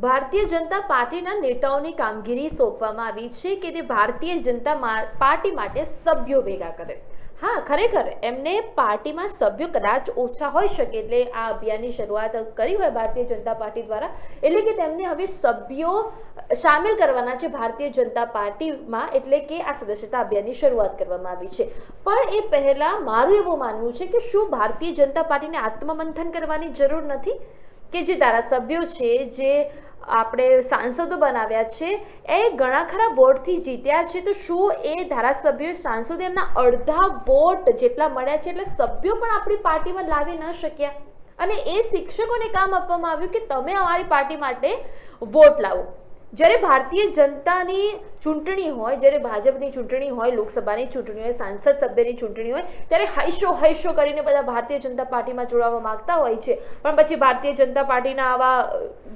ભારતીય જનતા પાર્ટીના નેતાઓની કામગીરી સોંપવામાં આવી છે કે તે ભારતીય જનતા પાર્ટી માટે સભ્યો ભેગા કરે। હા, ખરેખર એમને પાર્ટીમાં સભ્યો કદાચ ઓછા હોઈ શકે, એટલે આ અભિયાનની શરૂઆત કરી હોય ભારતીય જનતા પાર્ટી દ્વારા, એટલે કે તેમને હવે સભ્યો સામેલ કરવાના છે ભારતીય જનતા પાર્ટીમાં, એટલે કે આ સદસ્યતા અભિયાનની શરૂઆત કરવામાં આવી છે। પણ એ પહેલા મારું એવું માનવું છે કે શું ભારતીય જનતા પાર્ટીને આત્મમંથન કરવાની જરૂર નથી કે જે ધારાસભ્યો છે, જે આપણે સાંસદો બનાવ્યા છે, એ ઘણા ખરા વોટથી જીત્યા છે, તો શું એ ધારાસભ્યો સાંસદો એમના અડધા વોટ જેટલા મળ્યા છે એટલે સભ્યો પણ આપણી પાર્ટીમાં લાવી ન શક્યા? અને એ શિક્ષકોને કામ આપવામાં આવ્યું કે તમે અમારી પાર્ટી માટે વોટ લાવો। જ્યારે ભારતીય જનતાની ચૂંટણી હોય, જ્યારે ભાજપની ચૂંટણી હોય, લોકસભાની ચૂંટણી હોય, સાંસદ સભ્યની ચૂંટણી હોય, ત્યારે હૈશો કરીને બધા ભારતીય જનતા પાર્ટીમાં જોડાવા માંગતા હોય છે, પણ પછી ભારતીય જનતા પાર્ટીના આવા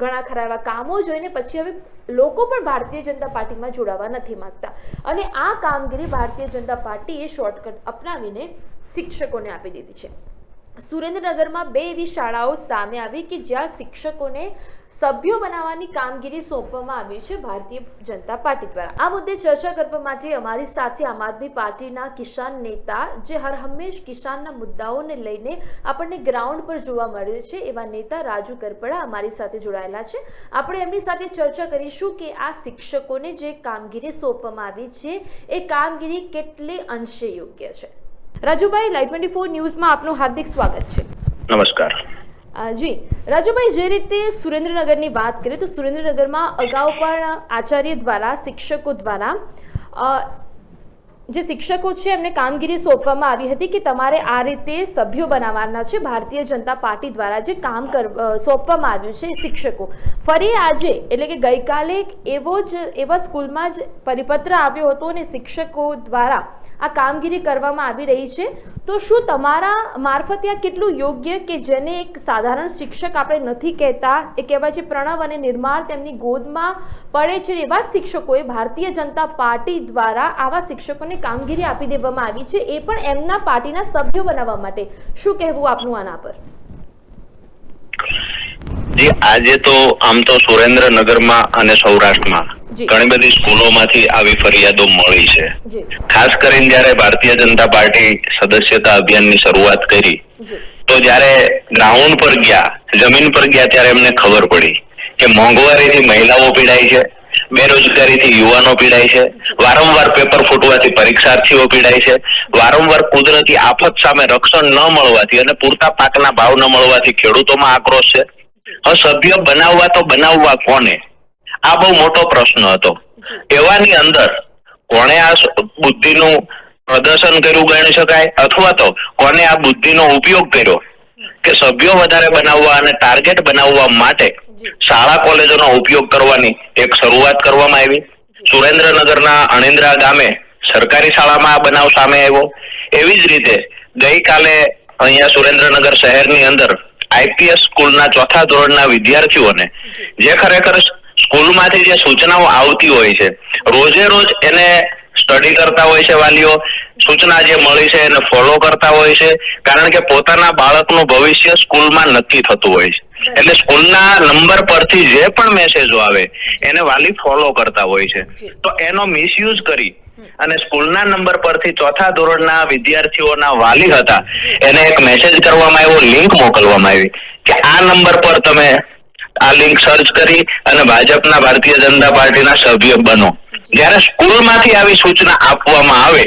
ઘણા ખરા એવા કામો જોઈને પછી હવે લોકો પણ ભારતીય જનતા પાર્ટીમાં જોડાવા નથી માંગતા। અને આ કામગીરી ભારતીય જનતા પાર્ટીએ શોર્ટકટ અપનાવીને શિક્ષકોને આપી દીધી છે। સુરેન્દ્રનગરમાં 2 એવી શાળાઓ સામે આવી કે જ્યાં શિક્ષકોને સભ્યો બનાવવાની કામગીરી સોંપવામાં આવી છે ભારતીય જનતા પાર્ટી દ્વારા। આ મુદ્દે ચર્ચા કરવા માટે અમારી સાથે આમ આદમી પાર્ટીના કિસાન નેતા, જે હર હંમેશ કિસાનના મુદ્દાઓને લઈને આપણને ગ્રાઉન્ડ પર જોવા મળે છે, એવા નેતા રાજુ કરપડા અમારી સાથે જોડાયેલા છે। આપણે એમની સાથે ચર્ચા કરીશું કે આ શિક્ષકોને જે કામગીરી સોંપવામાં આવી છે એ કામગીરી કેટલી અંશે યોગ્ય છે। રાજુભાઈ, લાઈવ 24 ન્યૂઝમાં આપનું હાર્દિક સ્વાગત છે। નમસ્કાર જી રાજુભાઈ, જે રીતે સુરેન્દ્રનગરની વાત કરીએ તો સુરેન્દ્રનગરમાં અગાઉ પણ આચાર્ય દ્વારા, શિક્ષકો દ્વારા જે શિક્ષકો છે એમને કામગીરી સોંપવામાં આવી હતી કે તમારે આ રીતે સભ્યો બનાવવાના છે। ભારતીય જનતા પાર્ટી દ્વારા જે કામ સોંપવામાં આવ્યું છે શિક્ષકો, ફરી આજે એટલે કે ગઈકાલે એવા સ્કૂલમાં જ પરિપત્ર આવ્યો હતો અને શિક્ષકો દ્વારા આ કામગીરી કરવામાં આવી રહી છે, તો શું તમારા મારફતે આ કેટલું યોગ્ય કે જેને એક સાધારણ શિક્ષક આપણે નથી કહેતા, એ કહેવાય છે પ્રણવ અને નિર્માળ તેમની ગોદમાં પડે છે, એવા શિક્ષકોએ ભારતીય જનતા પાર્ટી દ્વારા આવા શિક્ષકોને કામગીરી આપી દેવામાં આવી છે, એ પણ એમના પાર્ટીના સભ્યો બનાવવા માટે। શું કહેવું આપનું આના પર? જી, આજે તો આમ તો સુરેન્દ્રનગરમાં અને સૌરાષ્ટ્રમાં ઘણી બધી સ્કૂલોમાંથી આવી ફરિયાદો મળી છે। ખાસ કરીને જ્યારે ભારતીય જનતા પાર્ટી સદસ્યતા અભિયાનની શરૂઆત કરી તો જ્યારે ગ્રાઉન્ડ પર ગયા, જમીન પર ગયા, ત્યારે એમને ખબર પડી કે મોંઘવારીથી મહિલાઓ પીડાય છે, બેરોજગારીથી યુવાનો પીડાય છે, વારંવાર પેપર ફૂટવાથી પરીક્ષાર્થીઓ પીડાય છે, વારંવાર કુદરતી આફત સામે રક્ષણ ન મળવાથી અને પૂરતા પાકના ભાવ ન મળવાથી ખેડૂતોમાં આક્રોશ છે। હવે સભ્ય બનાવવા તો બનાવવા કોને, આ બહુ મોટો પ્રશ્ન હતો। એવાની અંદર કોણે આ બુદ્ધિનું પ્રદર્શન કર્યું ગણી શકાય, અથવા તો કોને આ બુદ્ધિનો ઉપયોગ કર્યો કે સભ્યો વધારે બનાવવા અને ટાર્ગેટ બનાવવા માટે શાળા કોલેજોનો ઉપયોગ કરવાની એક શરૂઆત કરવામાં આવી। સુરેન્દ્રનગરના અણિન્દ્રા ગામે સરકારી શાળામાં આ બનાવ સામે આવ્યો। એવી જ રીતે ગઈકાલે અહીંયા સુરેન્દ્રનગર શહેરની અંદર આઈપીએસ સ્કૂલના 4થા ધોરણના વિદ્યાર્થીઓને જે ખરેખર સ્કૂલમાંથી જે સૂચનાઓ આવતી હોય છે, રોજે રોજ એને સ્ટડી કરતા હોય છે વાલીઓ, સૂચના જે મળી છે એને ફોલો કરતા હોય છે, કારણ કે પોતાના બાળકનું ભવિષ્ય સ્કૂલમાં નક્કી થતું હોય છે, એટલે સ્કૂલના નંબર પરથી જે પણ મેસેજો આવે એને વાલી ફોલો કરતા હોય છે। તો એનો મિસયુઝ કરી અને સ્કૂલના નંબર પરથી 4થા ધોરણના વિદ્યાર્થીઓના વાલી હતા એને એક મેસેજ કરવામાં આવ્યો, લિંક મોકલવામાં આવી કે આ નંબર પર તમે આ લિંક સર્ચ કરી અને ભાજપના ભારતીય જનતા પાર્ટીના સભ્ય બનો। જ્યારે સ્કૂલમાંથી આવી સૂચના આપવામાં આવે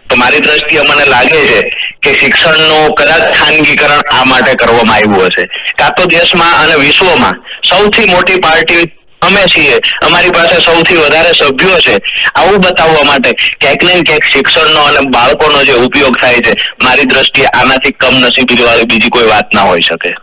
તો મારી દ્રષ્ટિએ મને લાગે છે કે શિક્ષણનું કદાચ ખાનગીકરણ આ માટે કરવામાં આવ્યું હશે, કાં તો દેશમાં અને વિશ્વમાં સૌથી મોટી પાર્ટી અમે છીએ, અમારી પાસે સૌથી વધારે સભ્યો છે, આવું બતાવવા માટે ક્યાંક ને ક્યાંક શિક્ષણનો અને બાળકોનો જે ઉપયોગ થાય છે, મારી દ્રષ્ટિએ આનાથી કમનસીબી વાળી બીજી કોઈ વાત ના હોઈ શકે।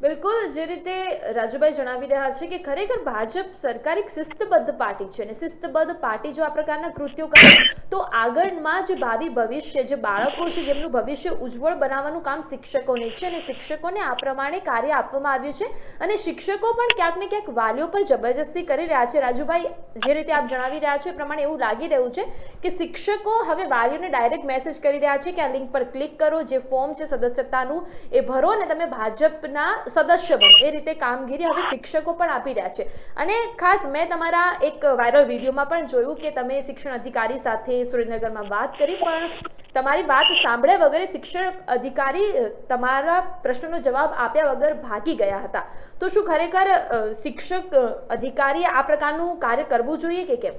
બિલકુલ, જે રીતે રાજુભાઈ જણાવી રહ્યા છે કે ખરેખર ભાજપ સરકાર એક શિસ્તબદ્ધ પાર્ટી છે, અને શિસ્તબદ્ધ પાર્ટી જો આ પ્રકારના કૃત્યો કરે તો આગળમાં જે ભાવિ ભવિષ્ય, જે બાળકો છે જેમનું ભવિષ્ય ઉજ્જવળ બનાવવાનું કામ શિક્ષકોને છે, અને શિક્ષકોને આ પ્રમાણે કાર્ય આપવામાં આવ્યું છે, અને શિક્ષકો પણ ક્યાંક ને ક્યાંક વાલીઓ પર જબરજસ્તી કરી રહ્યા છે। રાજુભાઈ, જે રીતે આપ જણાવી રહ્યા છો એ પ્રમાણે એવું લાગી રહ્યું છે કે શિક્ષકો હવે વાલીઓને ડાયરેક્ટ મેસેજ કરી રહ્યા છે કે આ લિંક પર ક્લિક કરો, જે ફોર્મ છે સદસ્યતાનું એ ભરો અને તમે ભાજપના સદસ્ય બનો એ રીતે કામગીરી હવે શિક્ષકો પણ આપી રહ્યા છે. અને ખાસ મેં તમારા એક વાયરલ વિડીયોમાં પણ જોયું કે તમે શિક્ષણ અધિકારી સાથે સુરેન્દ્રનગરમાં વાત કરી, પણ તમારી વાત સાંભળ્યા વગર શિક્ષણ અધિકારી તમારા પ્રશ્નનો જવાબ આપ્યા વગર ભાગી ગયા હતા. તો શું ખરેખર શિક્ષક અધિકારીએ આ પ્રકારનું કાર્ય કરવું જોઈએ કે કેમ?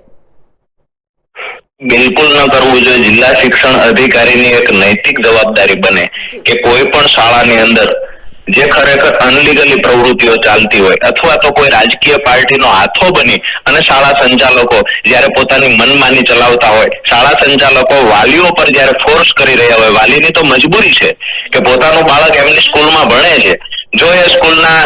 બિલકુલ ન કરવું જોઈએ. જિલ્લા શિક્ષણ અધિકારીની એક નૈતિક જવાબદારી બને કે કોઈ પણ શાળાની અંદર જે ખરેખર અનલીગલી પ્રવૃત્તિઓ ચાલતી હોય અથવા તો કોઈ રાજકીય પાર્ટીનો હાથો બની અને શાળા સંચાલકો જ્યારે પોતાની મનમાની ચલાવતા હોય, શાળા સંચાલકો વાલીઓ પર જ્યારે ફોર્સ કરી રહ્યા હોય, વાલીની તો મજબૂરી છે કે પોતાનું બાળક એમની સ્કૂલમાં ભણે છે, જો એ સ્કૂલના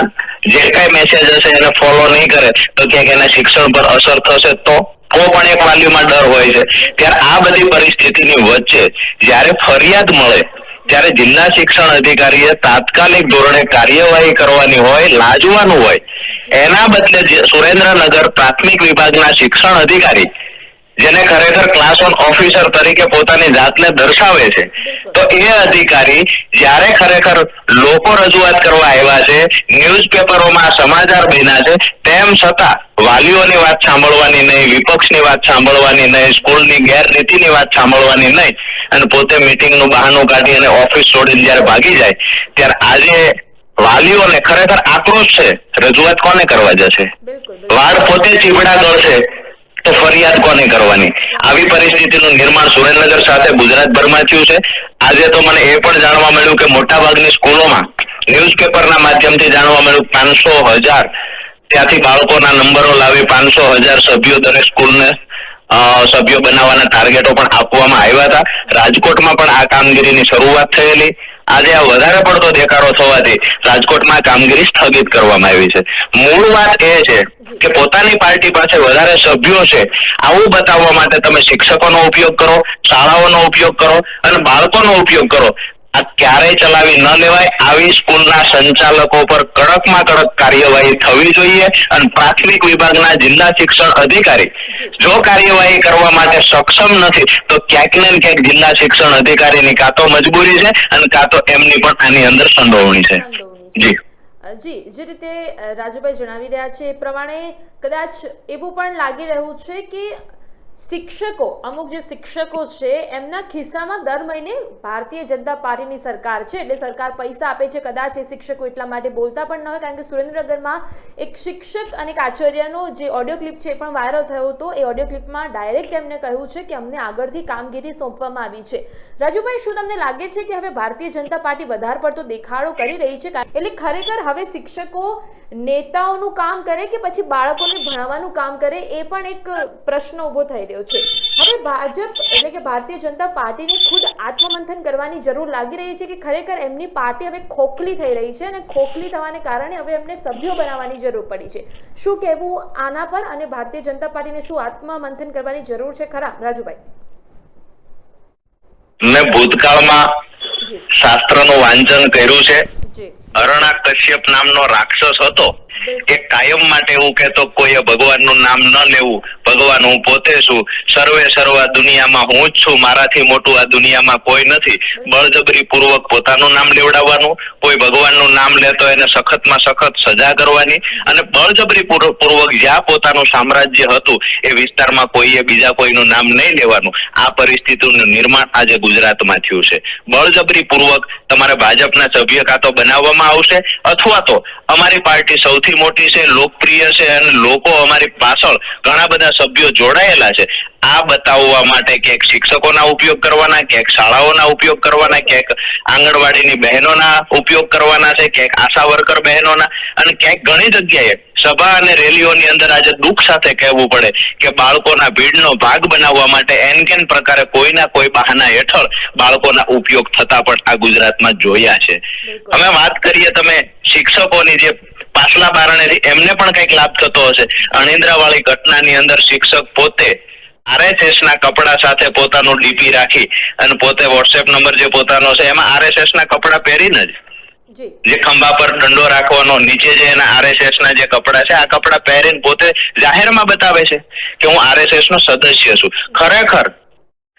જે કઈ મેસેજ હશે એને ફોલો નહીં કરે તો ક્યાંક એના શિક્ષણ પર અસર થશે. તો પણ એક વાલીમાં ડર હોય છે. ત્યારે આ બધી પરિસ્થિતિની વચ્ચે જ્યારે ફરિયાદ મળે ત્યારે જિલ્લા શિક્ષણ અધિકારીએ તાત્કાલિક ધોરણે કાર્યવાહી કરવાની હોય, લાજવાનું હોય. એના બદલે સુરેન્દ્રનગર પ્રાથમિક વિભાગના શિક્ષણ અધિકારી જેને ખરેખર ક્લાસ 1 ઓફિસર તરીકે પોતાની જાતને દર્શાવે છે, તો એ અધિકારી જ્યારે ખરેખર લોકો રજૂઆત કરવા આવ્યા છે, ન્યૂઝપેપરોમાં સમાચાર બન્યા છે, તેમ છતાં વાલીઓની વાત સાંભળવાની નહીં, વિપક્ષની વાત સાંભળવાની નહીં, સ્કૂલની ગેરરીતિની વાત સાંભળવાની નહીં અને પોતે મીટિંગનું બહાનું કાઢી અને ઓફિસ છોડીને જ્યારે ભાગી જાય ત્યારે આજે વાલીઓને ખરેખર આક્રોશ છે. રજૂઆત કોને કરવા જશે? વાળ પોતે ચીબડા ગળશે તો ફરિયાદ કોને કરવાની? આવી પરિસ્થિતિનું નિર્માણ સુરેન્દ્રનગર સાથે ગુજરાતભરમાં થયું છે. આજે તો મને એ પણ જાણવા મળ્યું કે મોટાભાગની સ્કૂલોમાં ન્યૂઝપેપરના માધ્યમથી જાણવા મળ્યું 500,000 ત્યાંથી બાળકોના નંબરો લાવી 500,000 સભ્યો દરેક સ્કૂલને સભ્યો બનાવવાના ટાર્ગેટો પણ આપવામાં આવ્યા હતા. રાજકોટમાં પણ આ કામગીરીની શરૂઆત થયેલી. આજે આ વધારે પડતો દેખાડો થવાથી રાજકોટમાં કામગીરી સ્થગિત કરવામાં આવી છે. મૂળ વાત એ છે કે પોતાની પાર્ટી પાસે વધારે સભ્યો છે આવું બતાવવા માટે તમે શિક્ષકોનો ઉપયોગ કરો, શાળાઓનો ઉપયોગ કરો અને બાળકોનો ઉપયોગ કરો. આ ક્યારેય ચલાવી ન લેવાય. આવી સ્કૂલના સંચાલકો પર કડકમાં કડક કાર્યવાહી થવી જોઈએ અને પ્રાથમિક વિભાગના જિલ્લા શિક્ષણ અધિકારી જો કાર્યવાહી કરવા માટે સક્ષમ નથી તો ક્યાંક ને ક્યાંક જિલ્લા શિક્ષણ અધિકારીની કાં તો મજબૂરી છે અને કાં તો એમની પણ આની અંદર સંડોવણી છે. જી, જે રીતે રાજુભાઈ જણાવી રહ્યા છે એ પ્રમાણે કદાચ એવું પણ લાગી રહ્યું છે કે શિક્ષકો, અમુક જે શિક્ષકો છે એમના ખિસ્સામાં દર મહિને ભારતીય જનતા પાર્ટીની સરકાર છે એટલે સરકાર પૈસા આપે છે. કદાચ એ શિક્ષકો એટલા માટે બોલતા પણ ન હોય, કારણ કે સુરેન્દ્રનગરમાં એક શિક્ષક અને એક આચાર્યનો જે ઓડિયો ક્લિપ છે એ પણ વાયરલ થયો હતો. એ ઓડિયો ક્લિપમાં ડાયરેક્ટ એમને કહ્યું છે કે અમને આગળથી કામગીરી સોંપવામાં આવી છે. રાજુભાઈ, શું તમને લાગે છે કે હવે ભારતીય જનતા પાર્ટી વધારે પડતો દેખાડો કરી રહી છે? એટલે ખરેખર હવે શિક્ષકો નેતાઓનું કામ કરે કે પછી બાળકોને ભણાવવાનું કામ કરે, એ પણ એક પ્રશ્ન ઉભો થઈ રહ્યો છે. હવે ભાજપ એટલે કે ભારતીય જનતા પાર્ટીને ખુદ આત્મમંથન કરવાની જરૂર લાગી રહી છે કે ખરેખર એમની પાર્ટી હવે ખોખલી થઈ રહી છે અને ખોખલી થવાને કારણે હવે એમને સભ્યો બનાવવાની જરૂર પડી છે. શું કહેવું આના પર અને ભારતીય જનતા પાર્ટીને શું આત્મમંથન કરવાની જરૂર છે ખરા રાજુભાઈ? મેં ભૂતકાળમાં શાસ્ત્રનું વાંચન કર્યું છે. અરણા કશ્યપ નામનો રાક્ષસ હતો એ કાયમ માટે એવું કહેતો કોઈએ ભગવાનનું નામ ન લેવું, ભગવાન હું પોતે છું, સર્વે સર્વા દુનિયામાં હું જ છું, મારાથી મોટું આ દુનિયામાં કોઈ નથી. બળજબરી પૂર્વક પોતાનું નામ લેવડાવવાનું, કોઈ ભગવાનનું નામ લેતો એને સખતમાં સખત સજા કરવાની અને બળજબરી પૂર્વક જ્યાં પોતાનું સામ્રાજ્ય હતું એ વિસ્તારમાં કોઈએ બીજા કોઈનું નામ નહીં લેવાનું. આ પરિસ્થિતિનું નિર્માણ આજે ગુજરાતમાં થયું છે. બળજબરી પૂર્વક તમારે ભાજપના સભ્ય કાં તો બનાવવામાં આવશે અથવા તો અમારી પાર્ટી સૌથી મોટી છે, લોકપ્રિય છે અને લોકો અમારી પાછળ ઘણા બધા સભ્યો જોડાયેલા છે. આ બતાવવા માટે ક્યાંક શિક્ષકોના ઉપયોગ કરવાના, ક્યાંક શાળાઓના ઉપયોગ કરવાના, ક્યાંક આંગણવાડીની બહેનોના ઉપયોગ કરવાના છે, ક્યાંક આશા વર્કર બહેનોના અને ક્યાંક ઘણી જગ્યાએ સભા અને રેલીઓની અંદર આજે દુઃખ સાથે કહેવું પડે કે બાળકોના ભીડનો ભાગ બનાવવા માટે એનકેન પ્રકારે કોઈના કોઈ બહાના હેઠળ બાળકોના ઉપયોગ થતા પણ આ ગુજરાતમાં જોયા છે. અમે વાત કરીએ તમે શિક્ષકોની જે પાછલા બારણેથી એમને પણ કઈક લાભ થતો હશે. અણિંદ્રાવાળી ઘટનાની અંદર શિક્ષક પોતે RSS ના કપડા સાથે પોતાનું ડીપી રાખી અને પોતે WhatsApp નંબર જે પોતાનો છે એમાં RSS ના કપડા પહેરીને જ જે ખંભા પર દંડો રાખવાનો, નીચે જે એના RSS ના જે કપડા છે આ કપડા પહેરીને પોતે જાહેરમાં બતાવે છે કે હું RSS નો સદસ્ય છું. ખરેખર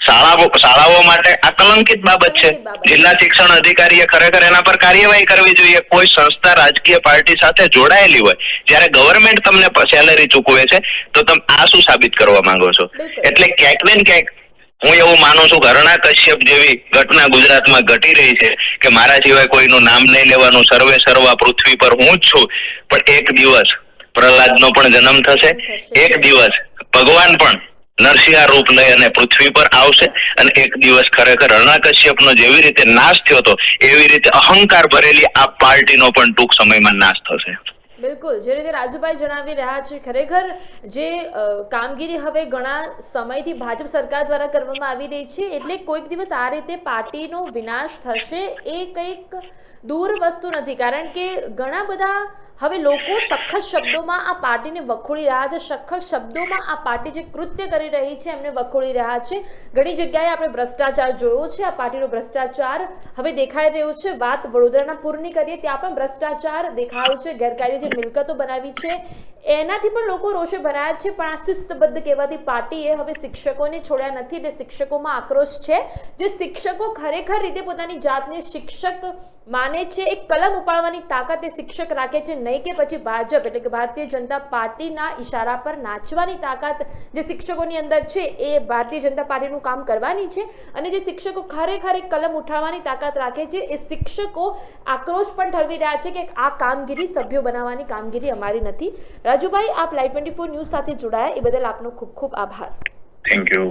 શાળાઓ માટે આ કલંકિત બાબત છે. જિલ્લા શિક્ષણ અધિકારીએ ખરેખર એના પર કાર્યવાહી કરવી જોઈએ. કોઈ સંસ્થા રાજકીય પાર્ટી સાથે જોડાયેલી હોય, જ્યારે ગવર્મેન્ટ તમને સેલેરી ચૂકવે છે, તો તમે આ શું સાબિત કરવા માંગો છો? એટલે ક્યાંક ને ક્યાંક હું એવું માનું છું કે અરુણા કશ્યપ જેવી ઘટના ગુજરાતમાં ઘટી રહી છે કે મારા સિવાય કોઈનું નામ નહીં લેવાનું, સર્વે સર્વા પૃથ્વી પર હું જ છું. પણ એક દિવસ પ્રહલાદનો પણ જન્મ થશે, એક દિવસ ભગવાન પણ નરસિંહ રૂપ લઈ અને પૃથ્વી પર આવશે, અને એક દિવસ ખરેખર અરુણા કશ્યપનો જેવી રીતે નાશ થયો હતો એવી રીતે અહંકાર ભરેલી આ પાર્ટીનો પણ ટૂંક સમયમાં નાશ થશે. બિલકુલ, જે રીતે રાજુભાઈ જણાવી રહ્યા છે, ખરેખર જે કામગીરી હવે ઘણા સમયથી ભાજપ સરકાર દ્વારા કરવામાં આવી રહી છે, એટલે કોઈક દિવસ આ રીતે પાર્ટીનો વિનાશ થશે એ કંઈક દૂર વસ્તુ નથી. કારણ કે ઘણા બધા હવે લોકો સખત શબ્દોમાં આ પાર્ટીને વખોડી રહ્યા છે, સખત શબ્દોમાં આ પાર્ટી જે કૃત્ય કરી રહી છે એમને વખોડી રહ્યા છે. ઘણી જગ્યાએ આપણે ભ્રષ્ટાચાર જોયો છે, આ પાર્ટીનો ભ્રષ્ટાચાર હવે દેખાઈ રહ્યો છે. વાત વડોદરાના પૂરની કરીએ, ત્યાં પણ ભ્રષ્ટાચાર દેખાયો છે, ગેરકાયદે જે મિલકતો બનાવી છે એનાથી પણ લોકો રોષે ભરાયા છે. પણ આ શિસ્તબદ્ધ કહેવાતી પાર્ટીએ હવે શિક્ષકોને છોડ્યા નથી, એટલે શિક્ષકોમાં આક્રોશ છે. જે શિક્ષકો ખરેખર રીતે પોતાની જાતને શિક્ષક માને છે, એક કલમ ઉપાડવાની તાકાત એ શિક્ષક રાખે છે, નહીં કે પછી ભાજપ એટલે કે ભારતીય જનતા પાર્ટીના ઈશારા પર નાચવાની તાકાત જે શિક્ષકોની અંદર છે એ ભારતીય જનતા પાર્ટીનું કામ કરવાની છે. અને જે શિક્ષકો ખરેખર એક કલમ ઉઠાવવાની તાકાત રાખે છે એ શિક્ષકો આક્રોશ પણ ઠલવી રહ્યા છે કે આ કામગીરી સભ્યો બનાવવાની કામગીરી અમારી નથી. રાજુભાઈ, આપ લાઈવ 24 ન્યૂઝ સાથે જોડાયા એ બદલ આપનો ખૂબ ખૂબ આભાર. Thank you.